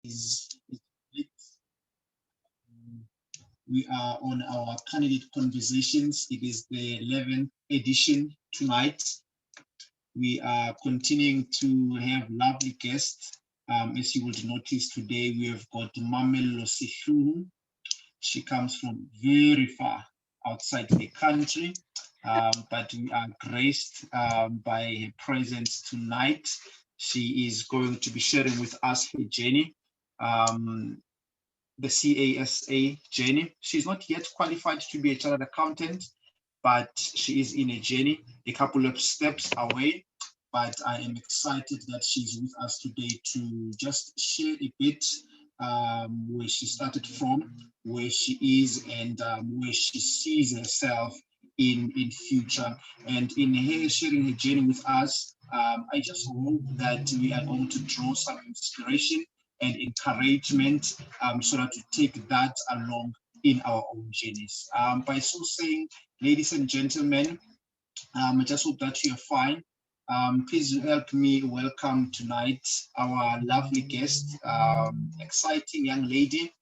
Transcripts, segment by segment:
is we are on our candidate conversations. It is the 11th edition tonight. We are continuing to have lovely guests. As you would notice today, we have got Msehlobo. She comes from very far outside the country, but we are graced by her presence tonight. She is going to be sharing with us her journey, the CASA journey. She's not yet qualified to be a chartered accountant, but she is in a journey, a couple of steps away. But I am excited that she's with us today to just share a bit where she started from, where she is, and where she sees herself in future. And in her sharing her journey with us, I just hope that we are going to draw some inspiration and encouragement so that we take that along in our own journeys. By so saying, ladies and gentlemen, I just hope that you're fine. Please help me welcome tonight our lovely guest, exciting young lady.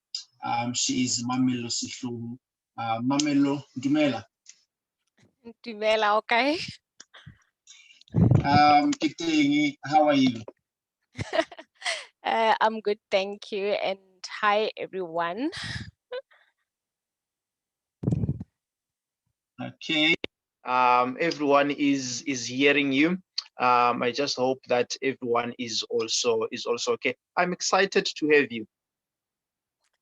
She is Msehlobo. Mamelo Dumela. Dumela, okay? How are you? I'm good, thank you. And hi, everyone. Okay. Everyone is hearing you. I just hope that everyone is also okay. I'm excited to have you.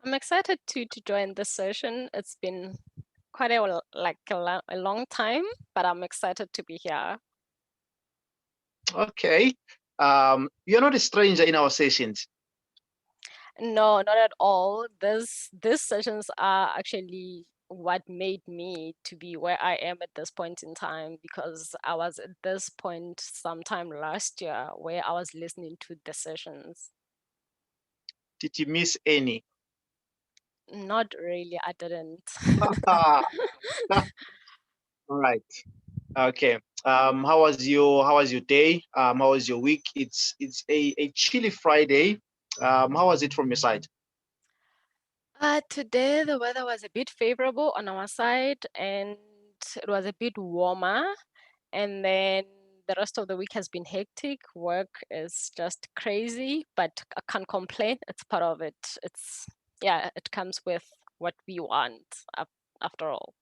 I'm excited to join this session. It's been quite a long time, but I'm excited to be here. Okay. You're not a stranger in our sessions. No, not at all. These sessions are actually what made me to be where I am at this point in time, because I was at this point sometime last year where I was listening to the sessions. Did you miss any? Not really, I didn't. All right. Okay. How was your day? How was your week? It's a chilly Friday. How was it from your side? Today the weather was a bit favorable on our side, and it was a bit warmer. And then the rest of the week has been hectic. Work is just crazy, but I can't complain. It's part of it. It comes with what we want after all.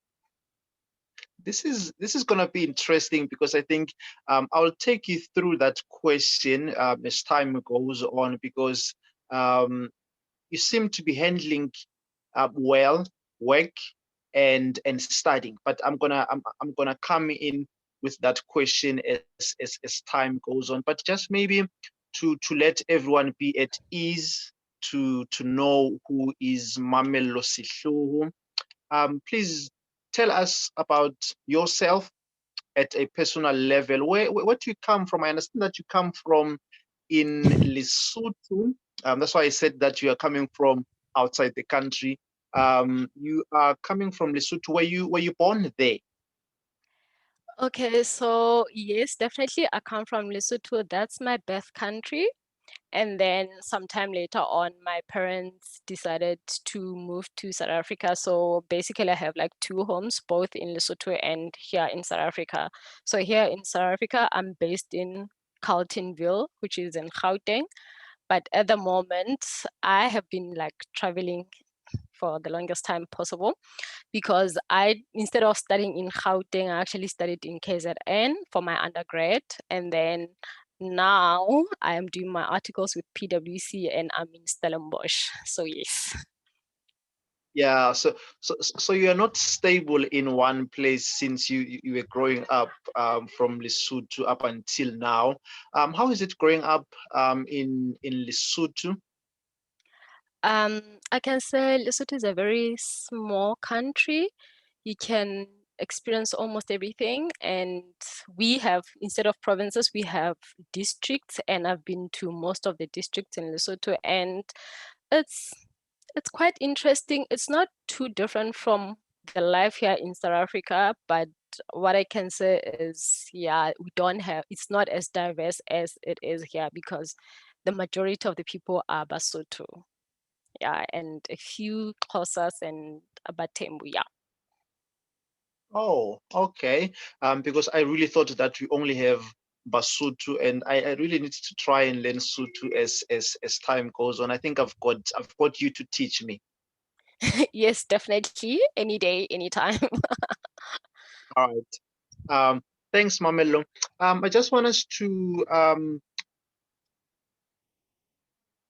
This is gonna be interesting because I think I'll take you through that question as time goes on, because you seem to be handling well work and studying, but I'm gonna come in with that question as time goes on. But just maybe to let everyone be at ease to know who is Msehlobo. Please tell us about yourself at a personal level. Where do you come from? I understand that you come from in Lesotho. That's why I said that you are coming from outside the country. You are coming from Lesotho. Were you born there? Okay, so yes, definitely I come from Lesotho. That's my birth country. And then sometime later on, my parents decided to move to South Africa. So basically, I have like two homes, both in Lesotho and here in South Africa. So here in South Africa, I'm based in Carltonville, which is in Gauteng. But at the moment, I have been like traveling for the longest time possible, because instead of studying in Gauteng, I actually studied in KZN for my undergrad. And then now I am doing my articles with PwC and I'm in Stellenbosch. So yes. Yeah, so you are not stable in one place since you were growing up from Lesotho up until now. How is it growing up in Lesotho? I can say Lesotho is a very small country. You can experience almost everything, and we have, instead of provinces, we have districts, and I've been to most of the districts in Lesotho, and it's quite interesting. It's not too different from the life here in South Africa, but what I can say is, yeah, it's not as diverse as it is here, because the majority of the people are Basotho. Yeah, and a few courses and Abatembu. Yeah. Oh, okay. Because I really thought that we only have Basotho, and I really need to try and learn Sotho as time goes on. I think I've got you to teach me. Yes, definitely. Any day, anytime. All right. Thanks, Mamelo. I just want us to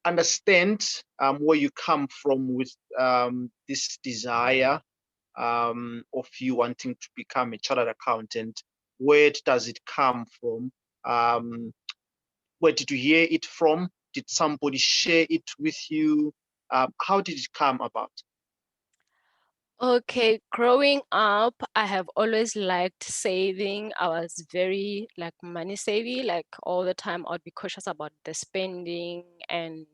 understand where you come from with this desire of you wanting to become a chartered accountant. Where does it come from? Where did you hear it from? Did somebody share it with you? How did it come about? Okay, growing up, I have always liked saving. I was very like money savvy, like all the time I'd be cautious about the spending and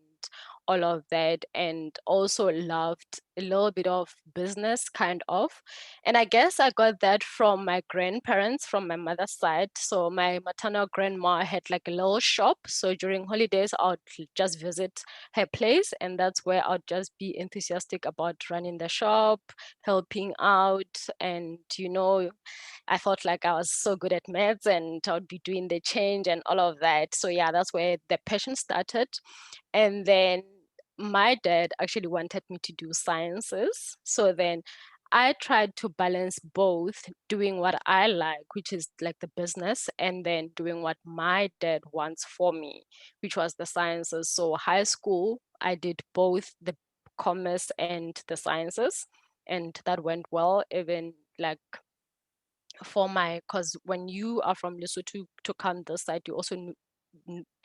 all of that, and also loved a little bit of business kind of. And I guess I got that from my grandparents from my mother's side. So my maternal grandma had like a little shop. So during holidays, I would just visit her place, and that's where I'd just be enthusiastic about running the shop, helping out. And I felt like I was so good at maths and I would be doing the change and all of that. So yeah, that's where the passion started. And then my dad actually wanted me to do sciences. So then I tried to balance both, doing what I like, which is like the business, and then doing what my dad wants for me, which was the sciences. So high school, I did both the commerce and the sciences, and that went well. Even like for my, because when you are from Lesotho to come this side, you also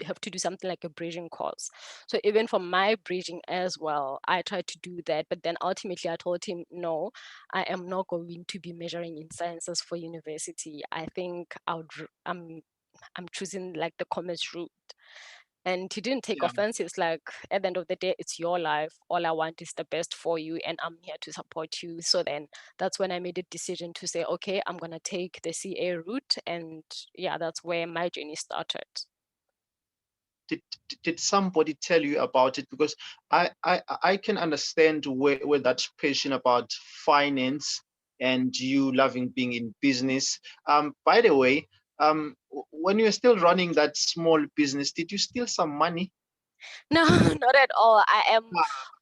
have to do something like a bridging course. So even for my bridging as well, I tried to do that, but then ultimately I told him, no, I am not going to be measuring in sciences for university. I think I'm choosing like the commerce route. And he didn't take Yeah. offense. It's like, at the end of the day, it's your life. All I want is the best for you, and I'm here to support you. So then that's when I made a decision to say, okay, I'm going to take the CA route. And yeah, that's where my journey started. Did, did somebody tell you about it? Because I can understand where that passion about finance and you loving being in business. By the way, when you were still running that small business, did you steal some money? No, not at all. I am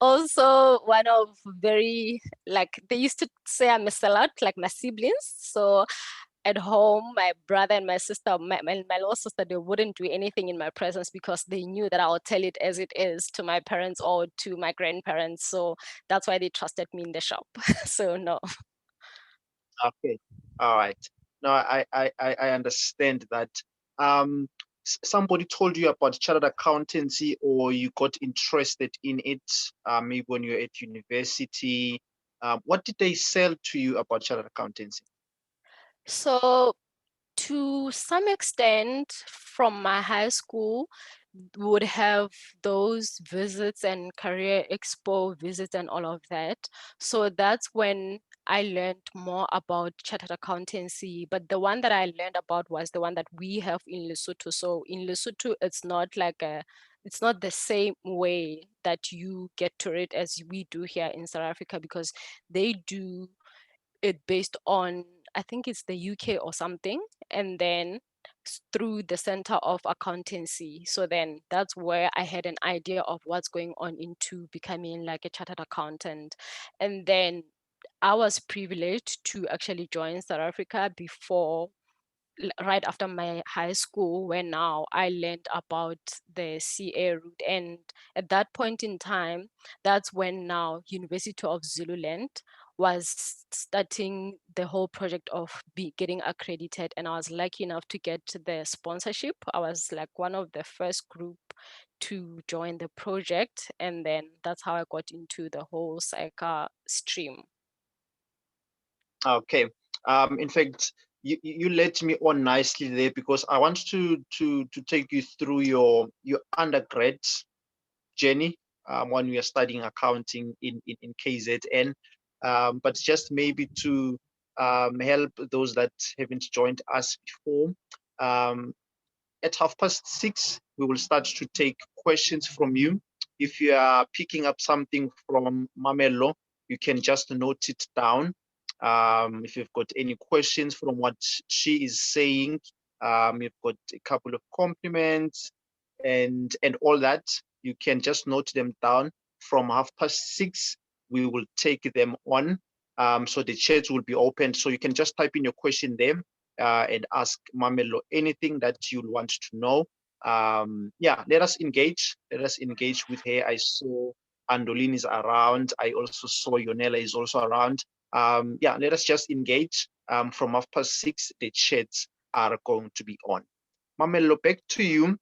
also one of very, like, they used to say I'm a sellout, like my siblings. So at home, my brother and my sister, my little sister, they wouldn't do anything in my presence because they knew that I would tell it as it is to my parents or to my grandparents. So that's why they trusted me in the shop. So no. Okay, all right. No, I understand that. Somebody told you about chartered accountancy, or you got interested in it, maybe when you're at university. What did they sell to you about chartered accountancy? So to some extent, from my high school, would have those visits and career expo visits and all of that. So that's when I learned more about chartered accountancy. But the one that I learned about was the one that we have in Lesotho. So in Lesotho, it's not the same way that you get to it as we do here in South Africa, because they do it based on, I think it's the UK or something, and then through the Center of Accountancy. So then that's where I had an idea of what's going on into becoming like a chartered accountant. And then I was privileged to actually join South Africa before, right after my high school, where now I learned about the CA route. And at that point in time, that's when now University of Zululand was starting the whole project of getting accredited. And I was lucky enough to get the sponsorship. I was like one of the first group to join the project. And then that's how I got into the whole SAICA stream. Okay. In fact, you let me on nicely there, because I want to take you through your undergrad journey when we are studying accounting in KZN. But just maybe to help those that haven't joined us before. At 6:30, we will start to take questions from you. if you are picking up something from Mamelo, you can just note it down. If you've got any questions from what she is saying, you've got a couple of compliments and all that, you can just note them down. From 6:30, we will take them on. So the chat will be open. So you can just type in your question there and ask Mamelo anything that you'll want to know. Yeah, let us engage. Let us engage with her. I saw Andolin is around. I also saw Yonela is also around. Yeah, let us just engage. From 6:30, the chats are going to be on. Mamelo, back to you.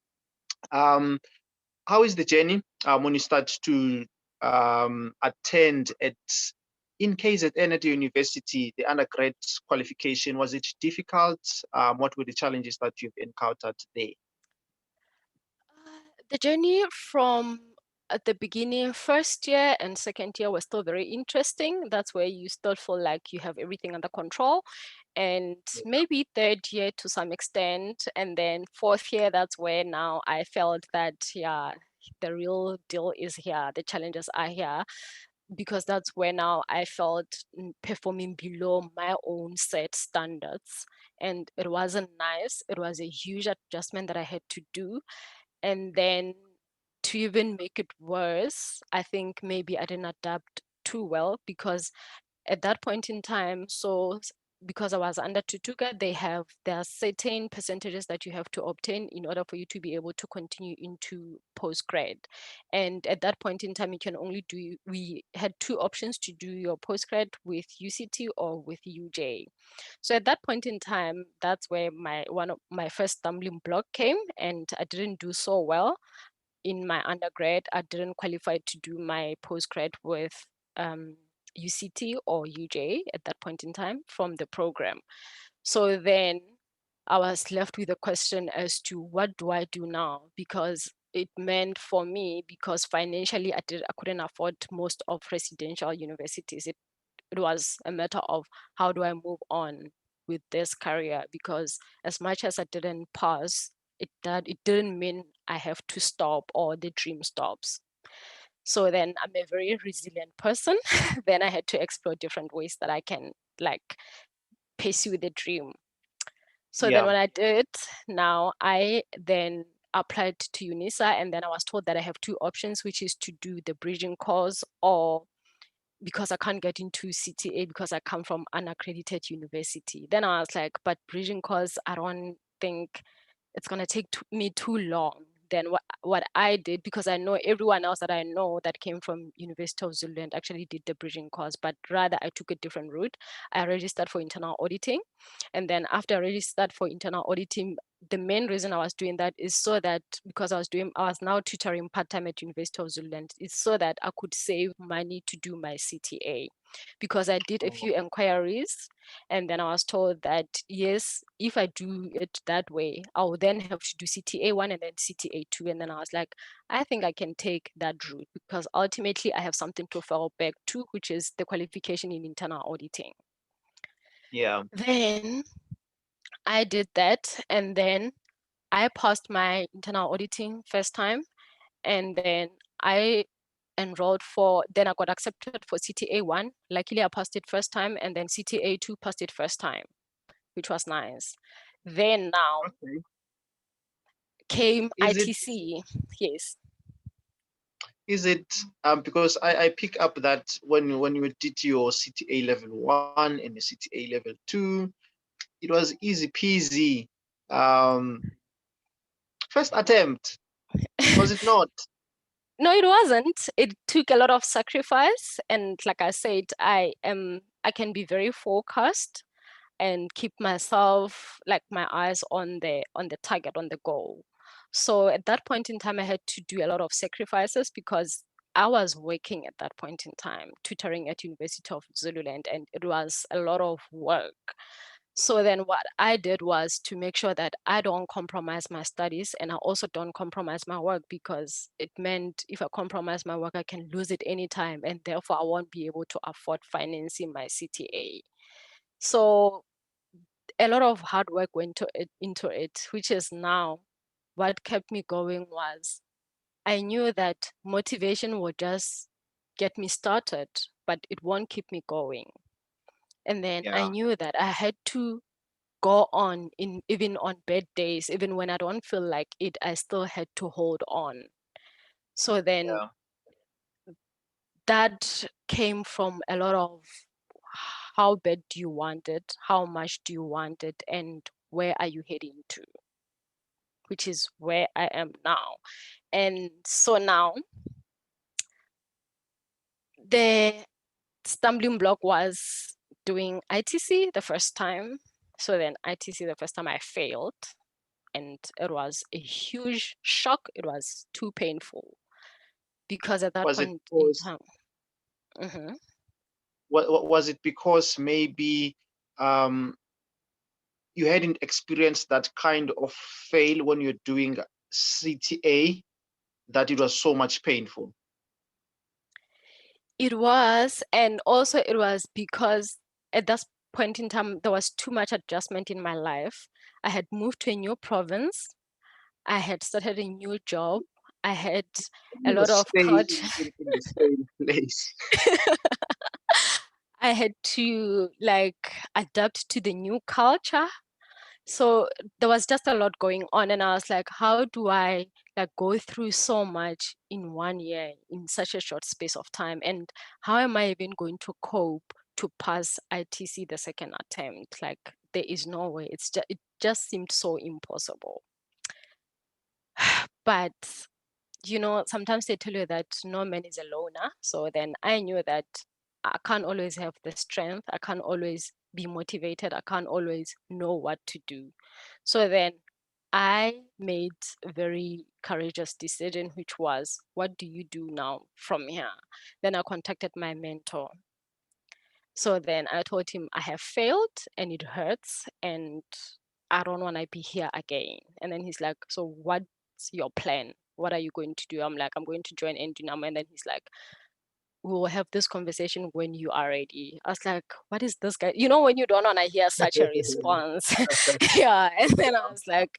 How is the journey when you start to attend in KZN at the university, the undergrad qualification? Was it difficult? What were the challenges that you've encountered there? The journey from at the beginning, first year and second year was still very interesting. That's where you still feel like you have everything under control. And maybe third year to some extent. And then fourth year, that's where now I felt that, yeah, the real deal is here. The challenges are here. Because that's where now I felt performing below my own set standards. And it wasn't nice. It was a huge adjustment that I had to do. And then to even make it worse, I think maybe I didn't adapt too well because at that point in time, because I was under Tutuka, there are certain percentages that you have to obtain in order for you to be able to continue into postgrad. And at that point in time, we had two options to do your postgrad with UCT or with UJ. So at that point in time, that's where one of my first stumbling block came, and I didn't do so well in my undergrad. I didn't qualify to do my postgrad with UCT or UJ at that point in time from the program. So then I was left with a question as to what do I do now? Because it meant for me, because financially I couldn't afford most of residential universities. It was a matter of how do I move on with this career, because as much as I didn't pass, it didn't mean I have to stop or the dream stops. So then I'm a very resilient person. Then I had to explore different ways that I can like pursue the dream. So then what I did, now I then applied to UNISA, and then I was told that I have two options, which is to do the bridging course, or because I can't get into CTA because I come from an accredited university. Then I was like, but bridging course, I don't think it's going to take me too long. Then what I did, because I know everyone else that I know that came from University of Zululand actually did the bridging course, but rather I took a different route. I registered for internal auditing. And then after I registered for internal auditing, the main reason I was doing that is so that, because I was now tutoring part-time at University of Zululand, is so that I could save money to do my CTA. Because I did a few inquiries, and then I was told that, yes, if I do it that way, I will then have to do CTA 1 and then CTA 2. And then I was like, I think I can take that route, because ultimately I have something to fall back to, which is the qualification in internal auditing. Yeah. Then I did that, and then I passed my internal auditing first time, and then I then I got accepted for CTA 1. Luckily, I passed it first time, and then CTA 2 passed it first time, which was nice. Then now came ITC. Yes. Is it because I pick up that when you did your CTA level 1 and the CTA level 2, it was easy peasy. First attempt, was it not? No, it wasn't. It took a lot of sacrifice, and like I said, I can be very focused and keep myself, like, my eyes on the target, on the goal. So at that point in time, I had to do a lot of sacrifices because I was working at that point in time, tutoring at University of Zululand, and it was a lot of work. So then what I did was to make sure that I don't compromise my studies, and I also don't compromise my work, because it meant if I compromise my work, I can lose it anytime, and therefore I won't be able to afford financing my CTA. So a lot of hard work went into it, which is now what kept me going was I knew that motivation would just get me started, but it won't keep me going. And then I Yeah. knew that I had to go on in even on bad days, even when I don't feel like it, I still had to hold on. So then Yeah. that came from a lot of how bad do you want it, how much do you want it, and where are you heading to, which is where I am now. And so now the stumbling block was doing ITC the first time. So then ITC the first time I failed, and it was a huge shock. It was too painful because at that Was it point in because time, mhm, was it because maybe um, you hadn't experienced that kind of fail when you're doing CTA, that it was so much painful? it was, and also it was because at that point in time there was too much adjustment in my life. I had moved to a new province. I had started a new job. I had a You lot must of stay culture. in the same place. I had to like adapt to the new culture. So there was just a lot going on, and I was like, how do I like go through so much in 1 year in such a short space of time? And how am I even going to cope to pass ITC the second attempt? Like there is no way. It just seemed so impossible. But you know, sometimes they tell you that no man is a loner. So then I knew that I can't always have the strength. I can't always be motivated. I can't always know what to do. So then I made a very courageous decision, which was, what do you do now from here? Then I contacted my mentor. So then I told him I have failed and it hurts and I don't want to be here again. And then he's like, so what's your plan? What are you going to do? I'm like, I'm going to join Endunamo. And then he's like, we will have this conversation when you are ready. I was like, what is this guy? You know, when you don't want to hear such a response. Yeah. And then I was like,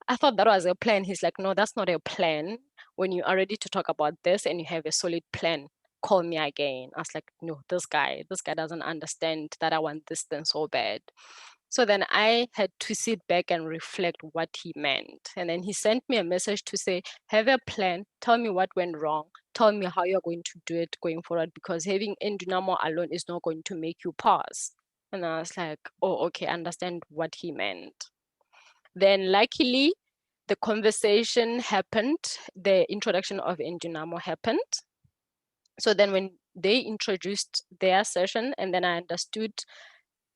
I thought that was a plan. He's like, no, that's not a plan. When you are ready to talk about this and you have a solid plan, call me again. I was like, no, this guy doesn't understand that I want this thing so bad. So then I had to sit back and reflect what he meant. And then he sent me a message to say, have a plan, tell me what went wrong, tell me how you're going to do it going forward, because having Endunamo alone is not going to make you pass. And I was like, oh, okay, I understand what he meant. Then luckily, the conversation happened, the introduction of Endunamo happened. So then when they introduced their session, and then I understood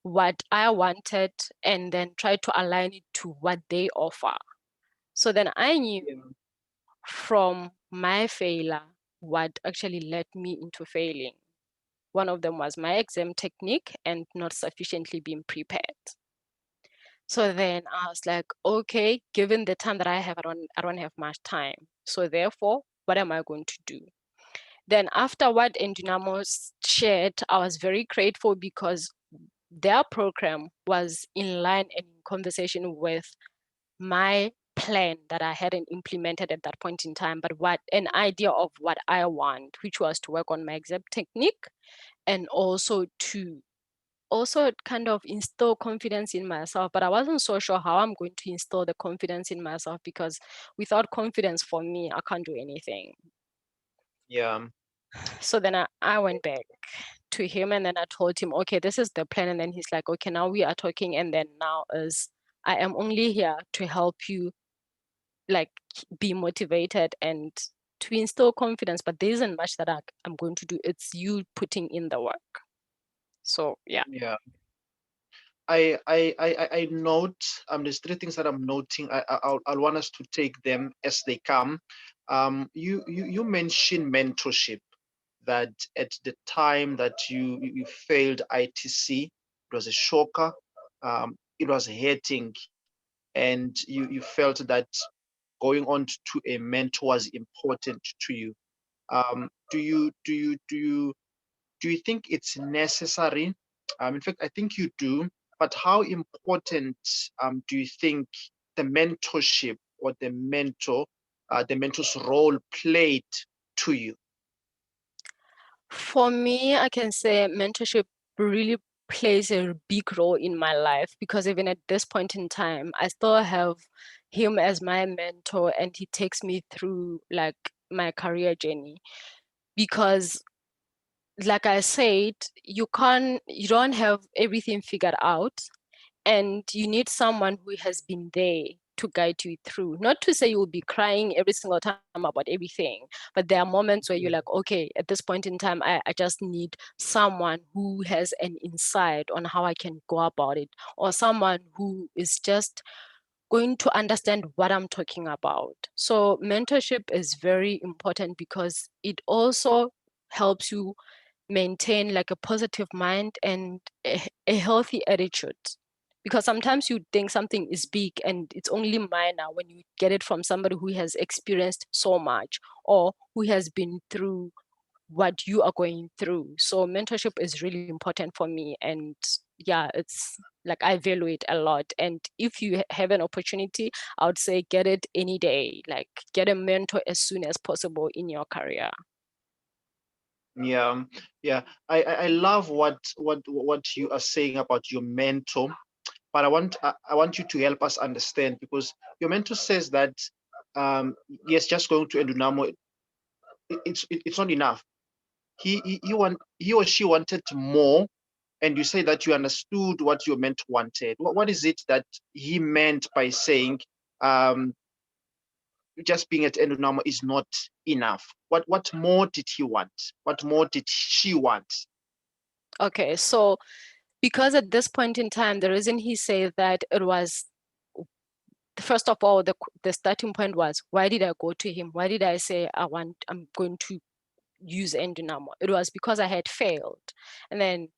what I wanted and then tried to align it to what they offer. So then I knew Yeah. from my failure what actually led me into failing. One of them was my exam technique and not sufficiently being prepared. So then I was like, okay, given the time that I have, I don't have much time. So therefore, what am I going to do? Then after what Endunamo shared, I was very grateful because their program was in line and in conversation with my plan that I hadn't implemented at that point in time, but what an idea of what I want, which was to work on my exam technique and also to also kind of instill confidence in myself. But I wasn't so sure how I'm going to instill the confidence in myself, because without confidence for me, I can't do anything. Yeah. So then I went back to him and then I told him, okay, this is the plan. And then he's like, okay, now we are talking. And then now is I am only here to help you like be motivated and to instill confidence, but there isn't much that I'm going to do. It's you putting in the work. So yeah. Yeah. I note there's three things that I'm noting. I'll want us to take them as they come. You mentioned mentorship, that at the time that you failed ITC, it was a shocker. It was hurting, and you felt that going on to a mentor was important to you. Do you think it's necessary? In fact, I think you do. But how important do you think the mentorship or the mentor the mentor's role played to you? For me, I can say mentorship really plays a big role in my life, because even at this point in time, I still have him as my mentor, and he takes me through like my career journey. Because like I said, you don't have everything figured out, and you need someone who has been there to guide you through. Not to say you'll be crying every single time about everything, but there are moments where you're like, okay, at this point in time, I just need someone who has an insight on how I can go about it, or someone who is just going to understand what I'm talking about. So mentorship is very important because it also helps you maintain like a positive mind and a healthy attitude. Because sometimes you think something is big and it's only minor when you get it from somebody who has experienced so much, or who has been through what you are going through. So mentorship is really important for me, and yeah, it's like I value it a lot. And if you have an opportunity, I would say get it any day. Like get a mentor as soon as possible in your career. Yeah, yeah. I love what you are saying about your mentor, but I want you to help us understand, because your mentor says that yes, just going to Endunamo, it's not enough. He or she wanted more, and you say that you understood what your mentor wanted. What is it that he meant by saying just being at Endunamo is not enough? What more did he want? What more did she want? Okay, so because at this point in time, the reason he said that, it was, first of all, the starting point was, why did I go to him? Why did I say I'm going to use Endunamo? It was because I had failed. And then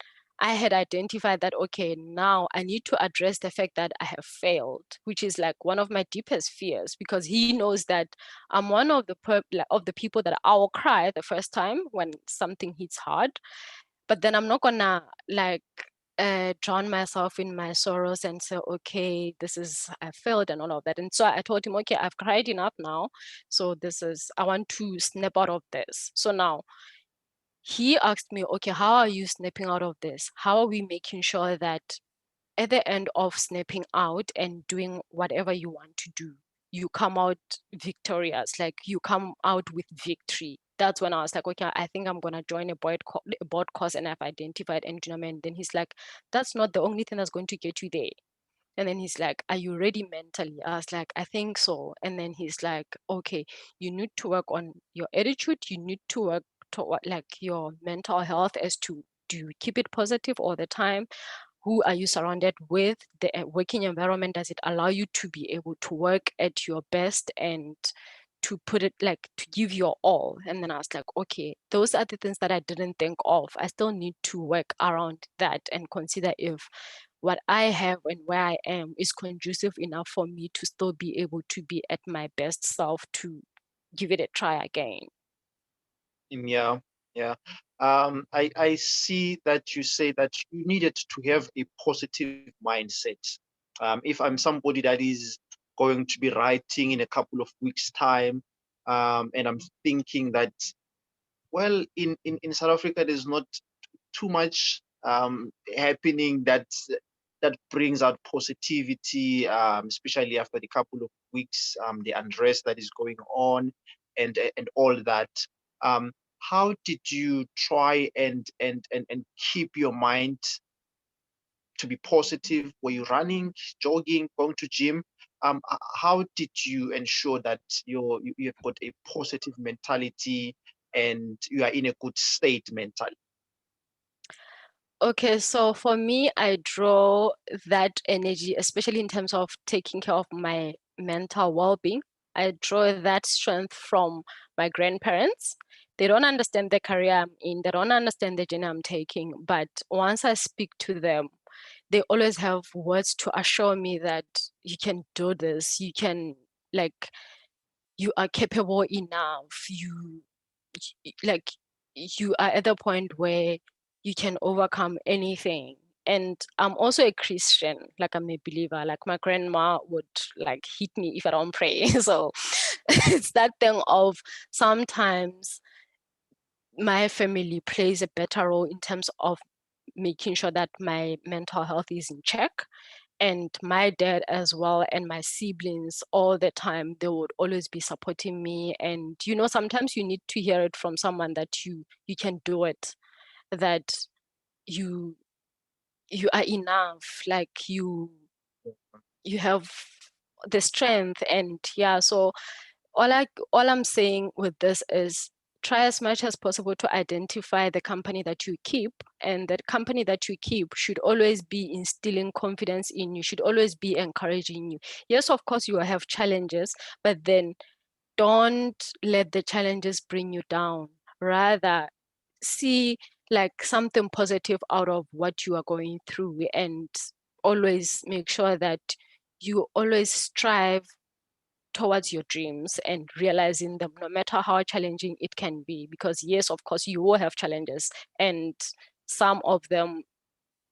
I had identified that, okay, now I need to address the fact that I have failed, which is like one of my deepest fears, because he knows that I'm one of the people that I will cry the first time when something hits hard. But then I'm not gonna like drown myself in my sorrows and say, okay, I failed and all of that. And so I told him, okay, I've cried enough now. So I want to snap out of this. So now he asked me, okay, how are you snapping out of this? How are we making sure that at the end of snapping out and doing whatever you want to do, you come out victorious, like you come out with victory? That's when I was like, okay, I think I'm gonna join a board course, and I've identified engineering. And then he's like, that's not the only thing that's going to get you there. And then he's like, are you ready mentally? I was like, I think so. And then he's like, okay, you need to work on your attitude. You need to work toward like your mental health, as to, do you keep it positive all the time? Who are you surrounded with? The working environment, does it allow you to be able to work at your best and to put it like to give your all? And then I was like, okay, those are the things that I didn't think of. I still need to work around that and consider if what I have and where I am is conducive enough for me to still be able to be at my best self, to give it a try again. Yeah, yeah. I see that you say that you needed to have a positive mindset. If I'm somebody that is going to be writing in a couple of weeks' time, and I'm thinking that, well, in South Africa, there's not too much happening that brings out positivity, especially after the couple of weeks, the unrest that is going on, and all that. How did you try and keep your mind to be positive? Were you running, jogging, going to gym? How did you ensure that you have got a positive mentality and you are in a good state mentally? Okay, so for me, I draw that energy, especially in terms of taking care of my mental well-being. I draw that strength from my grandparents. They don't understand the career I'm in, they don't understand the journey I'm taking. But once I speak to them, they always have words to assure me that you can do this, you can, like, you are capable enough, like, you are at the point where you can overcome anything. And I'm also a Christian, like I'm a believer. Like my grandma would like hit me if I don't pray. So it's that thing of sometimes my family plays a better role in terms of making sure that my mental health is in check. And my dad as well, and my siblings all the time, they would always be supporting me. And sometimes you need to hear it from someone that you can do it, that you are enough, like you have the strength. And yeah, so all I'm saying with this is try as much as possible to identify the company that you keep, and that company that you keep should always be instilling confidence in you, should always be encouraging you. Yes, of course you will have challenges, but then don't let the challenges bring you down. Rather, see like something positive out of what you are going through, and always make sure that you always strive towards your dreams and realizing them, no matter how challenging it can be. Because yes, of course you will have challenges, and some of them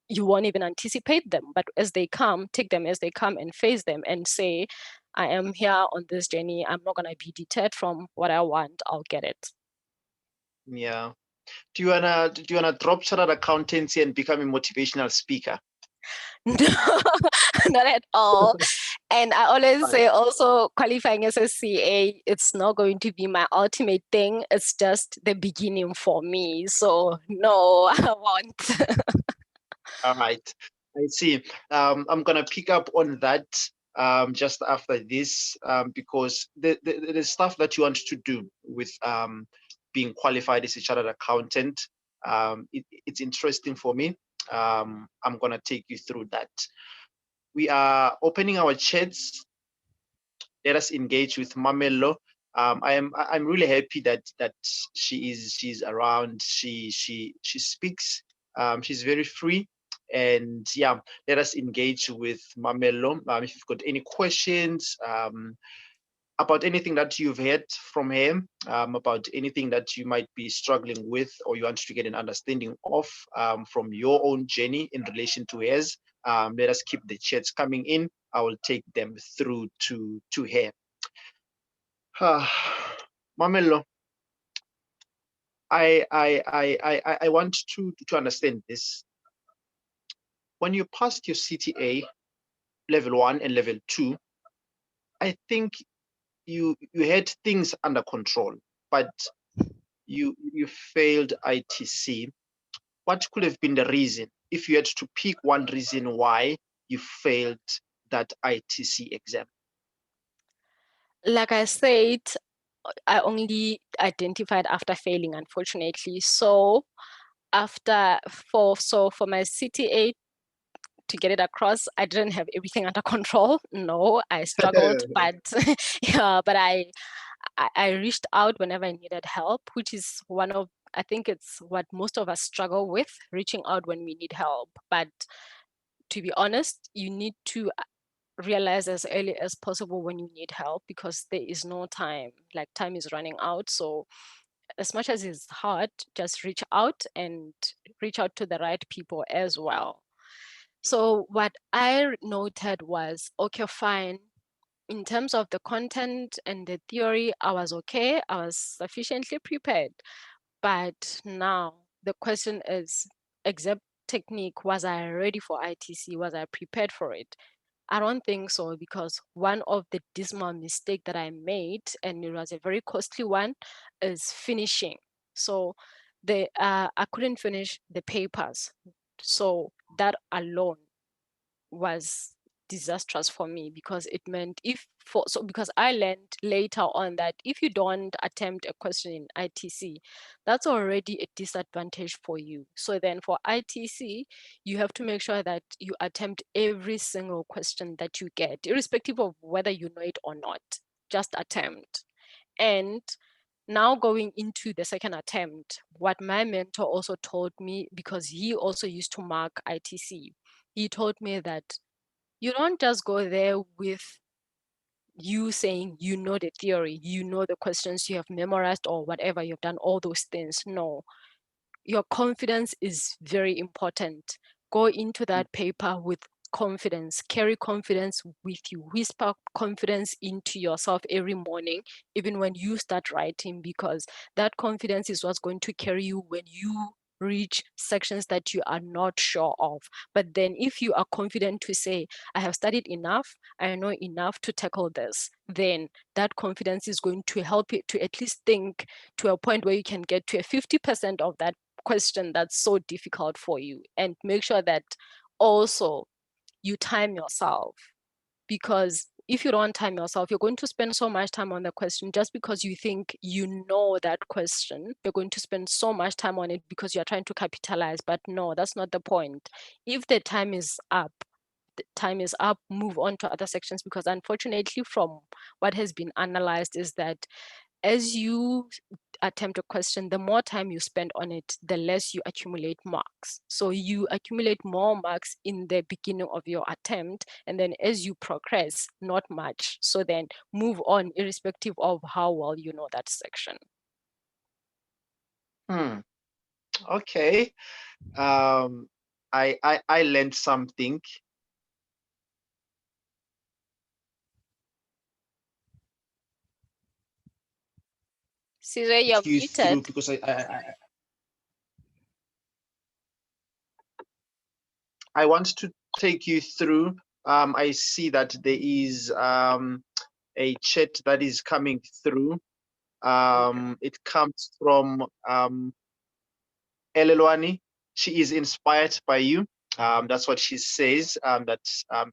you won't even anticipate them, but as they come, take them as they come and face them and say, I am here on this journey, I'm not going to be deterred from what I want, I'll get it. Yeah. Do you wanna drop chartered accountancy and become a motivational speaker? No, not at all. And I always Right. say also, qualifying as a CA, it's not going to be my ultimate thing. It's just the beginning for me. So no, I won't. All right. I see. I'm gonna pick up on that just after this because the stuff that you want to do with being qualified as a chartered accountant, it's interesting for me. I'm gonna take you through that. We are opening our chats. Let us engage with Mamelo. I'm really happy that she's around. She speaks. She's very free, and yeah, let us engage with Mamelo. If you've got any questions about anything that you've heard from him, about anything that you might be struggling with, or you want to get an understanding of from your own journey in relation to his, let us keep the chats coming in. I will take them through to her. Mamelo, I want to understand this. When you passed your CTA level 1 and level 2, I think you had things under control, but you failed ITC. What could have been the reason, if you had to pick one reason why you failed that ITC exam? Like I said, I only identified after failing, unfortunately. So for my CTA to get it across, I didn't have everything under control. No, I struggled, but yeah, but I reached out whenever I needed help, which is I think it's what most of us struggle with, reaching out when we need help. But to be honest, you need to realize as early as possible when you need help, because there is no time, like time is running out. So as much as it's hard, just reach out, and reach out to the right people as well. So what I noted was, okay, fine. In terms of the content and the theory, I was okay. I was sufficiently prepared. But now the question is, exam technique, was I ready for ITC? Was I prepared for it? I don't think so, because one of the dismal mistake that I made, and it was a very costly one, is finishing. So I couldn't finish the papers. So that alone was disastrous for me, because it meant because I learned later on that if you don't attempt a question in ITC, that's already a disadvantage for you. So then for ITC, you have to make sure that you attempt every single question that you get, irrespective of whether you know it or not. Just attempt. And now going into the second attempt, what my mentor also told me, because he also used to mark ITC, he told me that you don't just go there with you saying you know the theory, you know the questions, you have memorized or whatever, you've done all those things. No, your confidence is very important. Go into that paper with confidence. Carry confidence with you. Whisper confidence into yourself every morning, even when you start writing, because that confidence is what's going to carry you when you reach sections that you are not sure of. But then if you are confident to say, I have studied enough, I know enough to tackle this, then that confidence is going to help you to at least think to a point where you can get to a 50% of that question that's so difficult for you. And make sure that also you time yourself, because if you don't time yourself, you're going to spend so much time on the question just because you think you know that question. You're going to spend so much time on it because you're trying to capitalize, but no, that's not the point. If the time is up, the time is up, move on to other sections, because unfortunately from what has been analyzed is that as you attempt a question, the more time you spend on it, the less you accumulate marks. So you accumulate more marks in the beginning of your attempt, and then as you progress, not much. So then move on, irrespective of how well you know that section. Okay. I learned something. Caesar, you're You through muted. because I want to take you through. I see that there is a chat that is coming through. It comes from Elelwani. She is inspired by you. That's what she says. That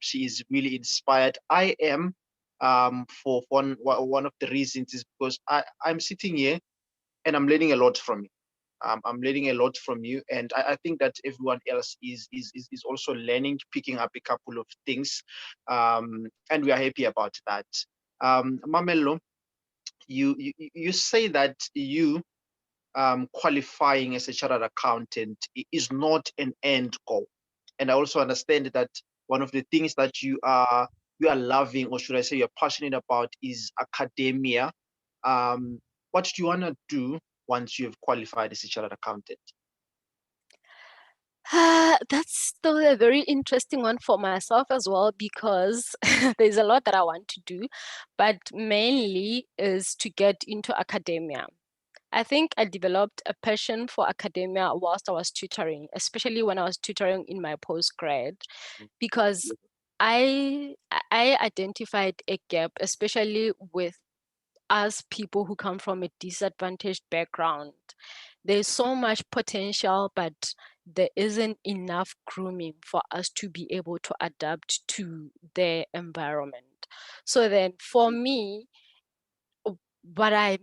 she is really inspired. I am. For one of the reasons is because I'm sitting here and I'm learning a lot from you. I'm learning a lot from you, and I think that everyone else is also learning, picking up a couple of things, and we are happy about that. Mamello, you say that you qualifying as a chartered accountant is not an end goal, and I also understand that one of the things that you are loving, or should I say you're passionate about, is academia. What do you want to do once you have qualified as a chartered accountant? That's still a very interesting one for myself as well, because there's a lot that I want to do, but mainly is to get into academia. I think I developed a passion for academia whilst I was tutoring, especially when I was tutoring in my postgrad, because I identified a gap, especially with us people who come from a disadvantaged background. There's so much potential, but there isn't enough grooming for us to be able to adapt to their environment. So then for me, what I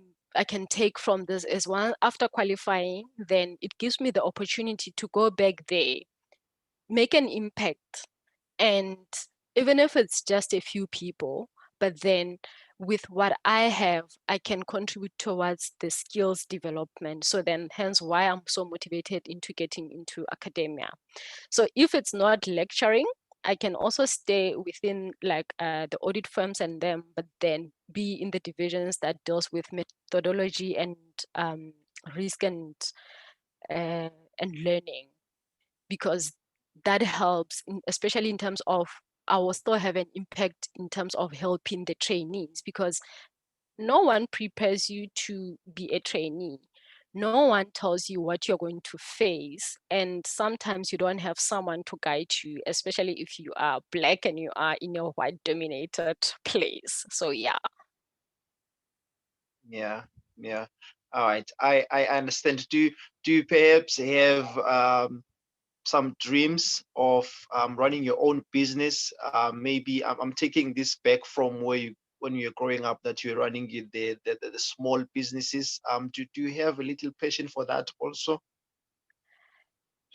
can take from this is, one, after qualifying, then it gives me the opportunity to go back there, make an impact, and even if it's just a few people, but then with what I have, I can contribute towards the skills development. So then hence why I'm so motivated into getting into academia. So if it's not lecturing, I can also stay within like the audit firms and them, but then be in the divisions that deals with methodology and risk and learning, because that helps, especially in terms of I will still have an impact in terms of helping the trainees, because no one prepares you to be a trainee. No one tells you what you're going to face. And sometimes you don't have someone to guide you, especially if you are Black and you are in a white dominated place. So yeah. Yeah, yeah. All right. I understand. Do you perhaps have some dreams of running your own business? Maybe I'm taking this back from where you, when you were growing up, that you're running the small businesses. Do you have a little passion for that also?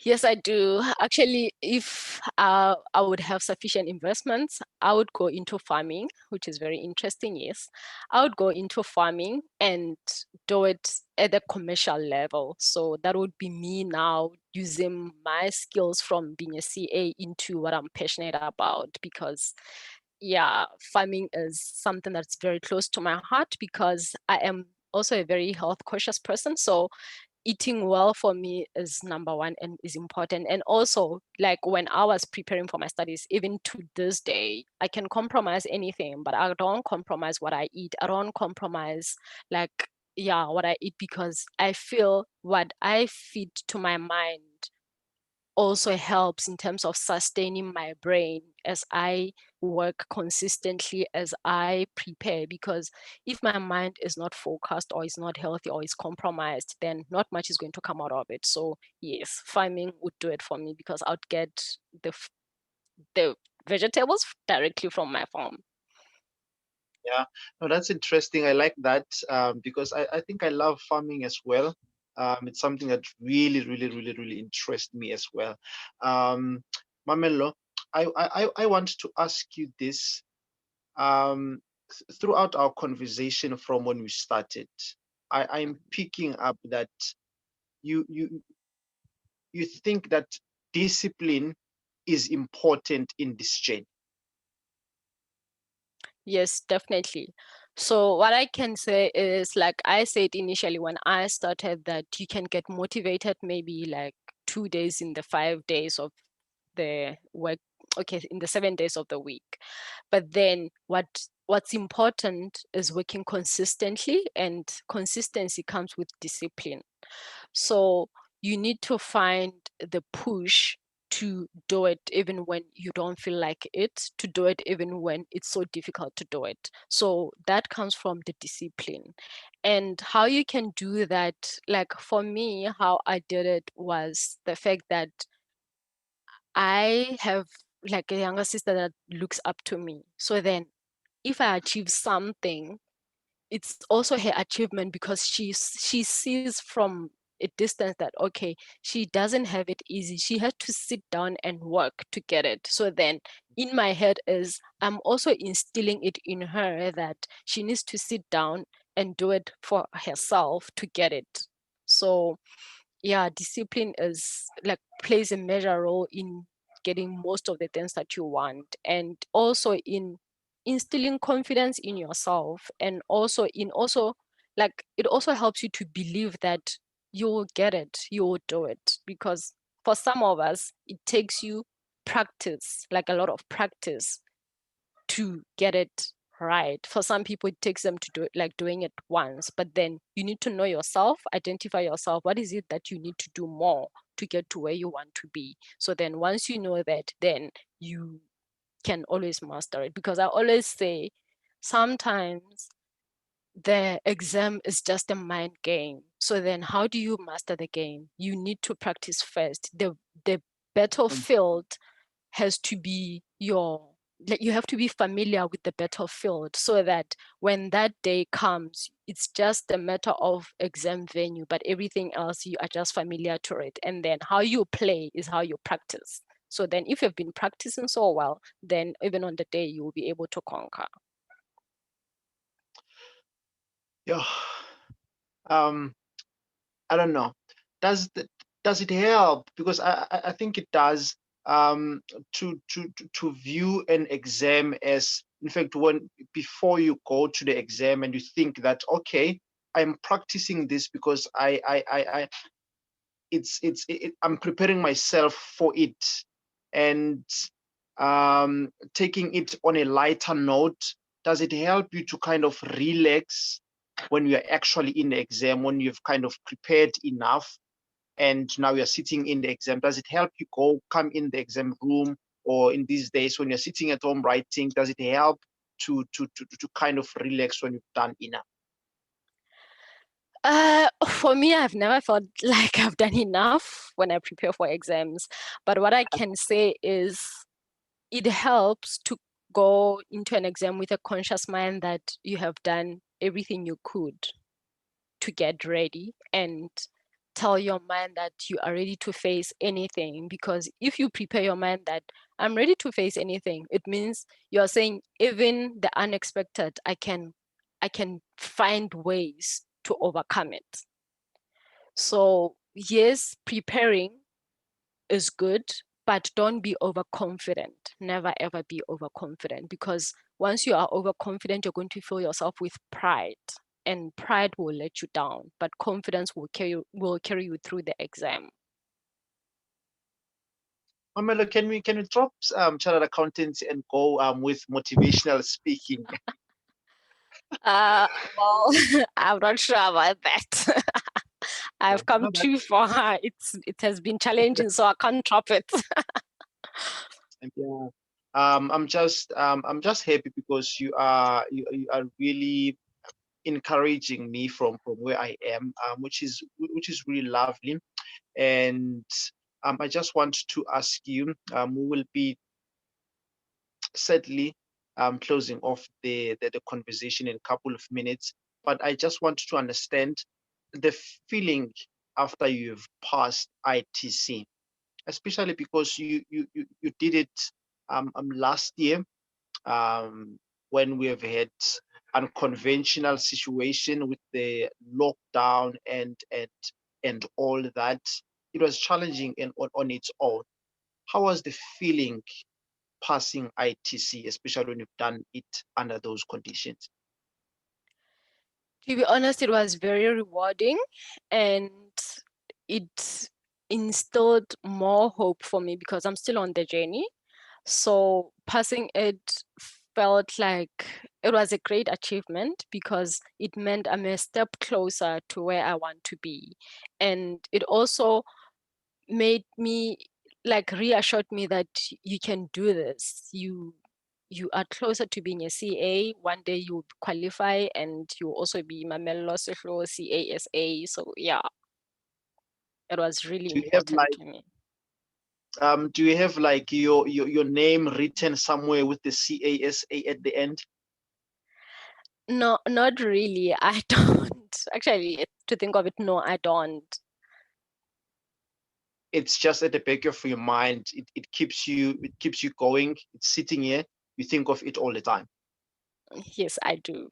Yes, I do. Actually, if I would have sufficient investments, I would go into farming, which is very interesting. Yes, I would go into farming and do it at the commercial level. So that would be me now using my skills from being a CA into what I'm passionate about, because yeah, farming is something that's very close to my heart, because I am also a very health conscious person. So eating well for me is number one and is important. And also, like when I was preparing for my studies, even to this day, I can compromise anything, but I don't compromise what I eat. I don't compromise like, yeah, what I eat, because I feel what I feed to my mind also helps in terms of sustaining my brain as I work consistently, as I prepare. Because if my mind is not focused or is not healthy or is compromised, then not much is going to come out of it. So yes, farming would do it for me, because I'd get the vegetables directly from my farm. Yeah, no, that's interesting. I like that because I think I love farming as well. It's something that really interests me as well. Mamelo, I want to ask you this. Throughout our conversation from when we started, I'm picking up that you you you think that discipline is important in this journey. Yes, definitely. So what I can say is, like I said initially when I started, that you can get motivated maybe like 2 days in the 5 days of the work, okay, in the 7 days of the week. But then what's important is working consistently, and consistency comes with discipline. So you need to find the push to do it even when you don't feel like it, to do it even when it's so difficult to do it. So that comes from the discipline. And how you can do that, like for me, how I did it was the fact that I have like a younger sister that looks up to me. So then if I achieve something, it's also her achievement, because she sees from a distance that, okay, she doesn't have it easy. She had to sit down and work to get it. So then in my head is, I'm also instilling it in her that she needs to sit down and do it for herself to get it. So yeah, discipline is like plays a major role in getting most of the things that you want, and also in instilling confidence in yourself, and also in also like it also helps you to believe that you will get it, you will do it. Because for some of us it takes you practice, like a lot of practice, to get it right. For some people, it takes them to do it, like doing it once. But then you need to know yourself, identify yourself. What is it that you need to do more to get to where you want to be? So then once you know that, then you can always master it. Because I always say, sometimes the exam is just a mind game. So then how do you master the game? You need to practice first. The battlefield has to be your, like you have to be familiar with the battlefield, so that when that day comes, it's just a matter of exam venue, but everything else you are just familiar to it. And then how you play is how you practice. So then if you've been practicing so well, then even on the day you will be able to conquer. Yeah. I don't know. Does does it help? Because I think it does. To view an exam as, in fact, when before you go to the exam and you think that, okay, I'm practicing this because I'm preparing myself for it, and taking it on a lighter note. Does it help you to kind of relax when you're actually in the exam, when you've kind of prepared enough and now you're sitting in the exam? Does it help you come in the exam room, or in these days when you're sitting at home writing, does it help to kind of relax when you've done enough? For me, I've never felt like I've done enough when I prepare for exams. But what I can say is it helps to go into an exam with a conscious mind that you have done everything you could to get ready, and tell your mind that you are ready to face anything. Because if you prepare your mind that I'm ready to face anything, it means you're saying even the unexpected, I can find ways to overcome it. So yes, preparing is good, but don't be overconfident. Never ever be overconfident, because once you are overconfident, you're going to fill yourself with pride. and pride will let you down, but confidence will carry you through the exam. Mamelo, can we drop chartered accountants and go with motivational speaking? Well, I'm not sure about that. I've come No, too far. It has been challenging, so I can't drop it. yeah. I'm just happy because you are really encouraging me from where I am, which is really lovely. And I just want to ask you, we will be sadly closing off the conversation in a couple of minutes, but I just want to understand the feeling after you've passed ITC, especially because you did it last year, when we have had unconventional situation with the lockdown and all that. It was challenging on its own. How was the feeling passing ITC, especially when you've done it under those conditions? To be honest, it was very rewarding, and it instilled more hope for me because I'm still on the journey. So passing it felt like it was a great achievement because it meant I'm a step closer to where I want to be. And it also made me, like, reassured me that you can do this. You are closer to being a CA. One day you'll qualify and you'll also be Msehlobo CASA. So yeah, it was really Do you have important to me. do you have like your name written somewhere with the CASA at the end? No, not really. I don't. Actually, to think of it, no, I don't. It's just at the back of your mind. It keeps you going. It's sitting here. You think of it all the time. Yes, I do.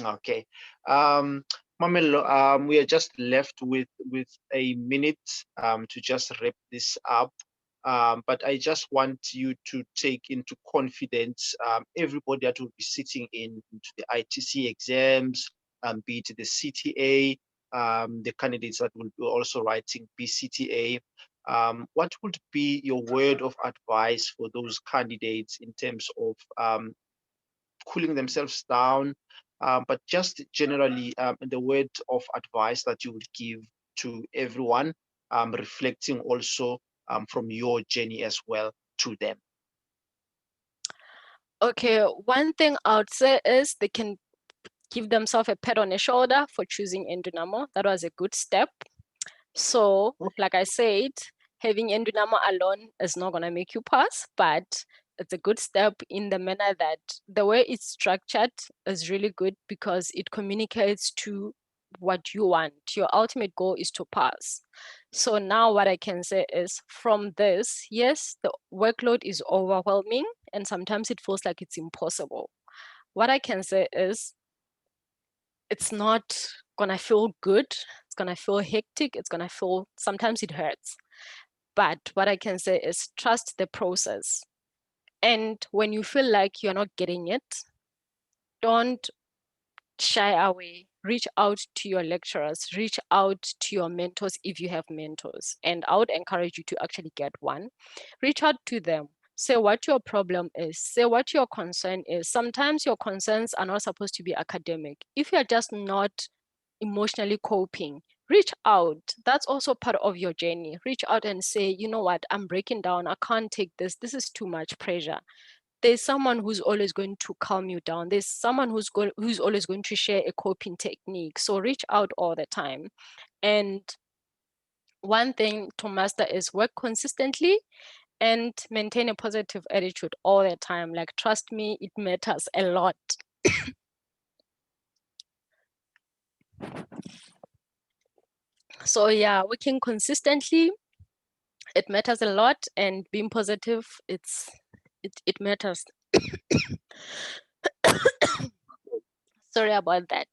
Okay. Mamelo, we are just left with a minute to just wrap this up. But I just want you to take into confidence everybody that will be sitting into the ITC exams, be it the CTA, the candidates that will be also writing BCTA. What would be your word of advice for those candidates in terms of cooling themselves down, but just generally the word of advice that you would give to everyone, reflecting also from your journey as well to them? Okay, one thing I would say is they can give themselves a pat on the shoulder for choosing Endunamo. That was a good step. So, like I said, having Endunamo alone is not going to make you pass, but it's a good step in the manner that the way it's structured is really good because it communicates to what you want. Your ultimate goal is to pass. So now what I can say is from this, yes, the workload is overwhelming and sometimes it feels like it's impossible. What I can say is it's not gonna feel good. It's gonna feel hectic. It's gonna feel, sometimes it hurts. But what I can say is trust the process. And when you feel like you're not getting it, don't shy away. Reach out to your lecturers, reach out to your mentors if you have mentors. And I would encourage you to actually get one. Reach out to them. Say what your problem is. Say what your concern is. Sometimes your concerns are not supposed to be academic. If you're just not emotionally coping, reach out. That's also part of your journey. Reach out and say, you know what, I'm breaking down. I can't take this. This is too much pressure. There's someone who's always going to calm you down. There's someone who's always going to share a coping technique. So reach out all the time. And one thing to master is work consistently and maintain a positive attitude all the time. Like, trust me, it matters a lot. So yeah, working consistently, it matters a lot, and being positive, it matters. Sorry about that.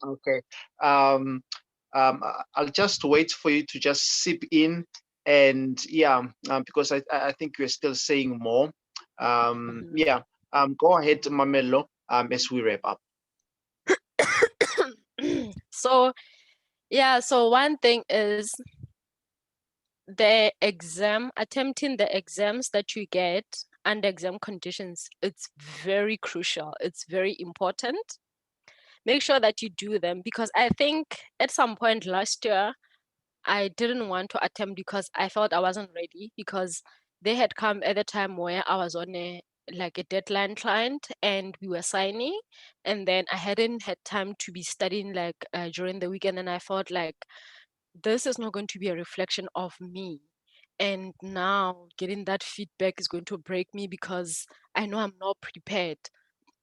Okay. I'll just wait for you to just sip in, and yeah, because I think you're still saying more. Yeah. Go ahead, Mamelo, as we wrap up. So yeah, so one thing is attempting the exams that you get under exam conditions. It's very crucial. It's very important. Make sure that you do them, because I think at some point last year, I didn't want to attempt because I felt I wasn't ready, because they had come at a time where I was on a deadline client and we were signing, and then I hadn't had time to be studying during the weekend, and I felt like this is not going to be a reflection of me. And now getting that feedback is going to break me because I know I'm not prepared.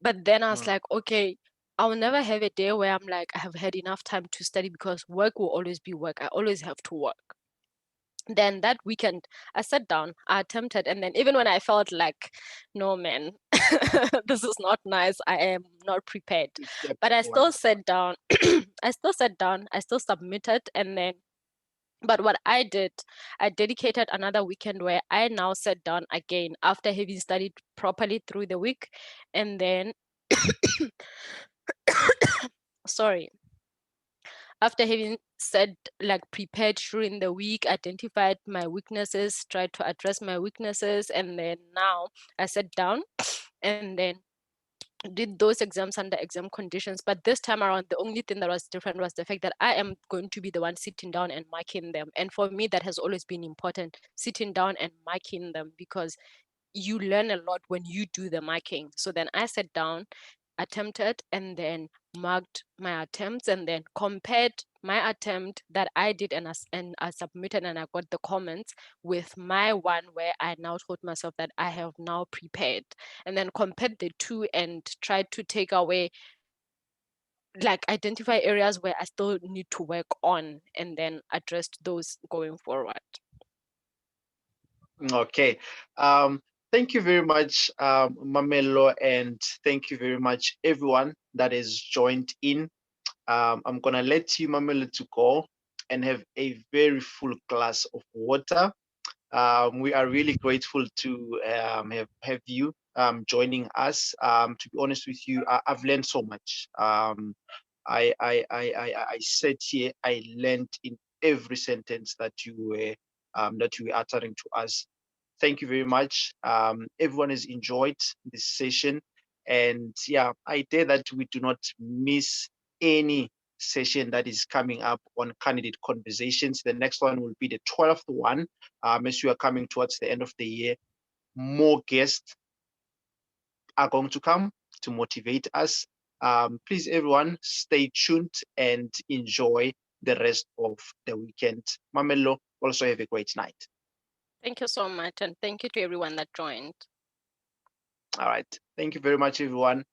But then I was like, okay, I'll never have a day where I'm like, I have had enough time to study, because work will always be work. I always have to work. Then that weekend, I sat down, I attempted, and then even when I felt like, no, man, this is not nice, I am not prepared. But I still sat down, I still submitted, and then but what I did, I dedicated another weekend where I now sat down again after having studied properly through the week. And then, sorry, after having said, prepared during the week, identified my weaknesses, tried to address my weaknesses. And then now I sat down and then did those exams under exam conditions. But this time around, the only thing that was different was the fact that I am going to be the one sitting down and marking them. And for me, that has always been important, sitting down and marking them, because you learn a lot when you do the marking. So then I sat down, attempted, and then marked my attempts, and then compared my attempt that I did and I submitted and I got the comments with my one where I now told myself that I have now prepared, and then compared the two and tried to take away, identify areas where I still need to work on, and then addressed those going forward. Okay. Thank you very much, Mamelo, and thank you very much, everyone that has joined in. I'm gonna let you, Mamelo, to go and have a very full glass of water. We are really grateful to have you joining us. To be honest with you, I've learned so much. I said here, I learned in every sentence that you were uttering to us. Thank you very much. Everyone has enjoyed this session, and yeah, I dare that we do not miss any session that is coming up on candidate conversations. The next one will be the 12th one. As we are coming towards the end of the year, more guests are going to come to motivate us. Please, everyone, stay tuned and enjoy the rest of the weekend. Mamelo, also have a great night. Thank you so much, and thank you to everyone that joined. All right. Thank you very much, everyone.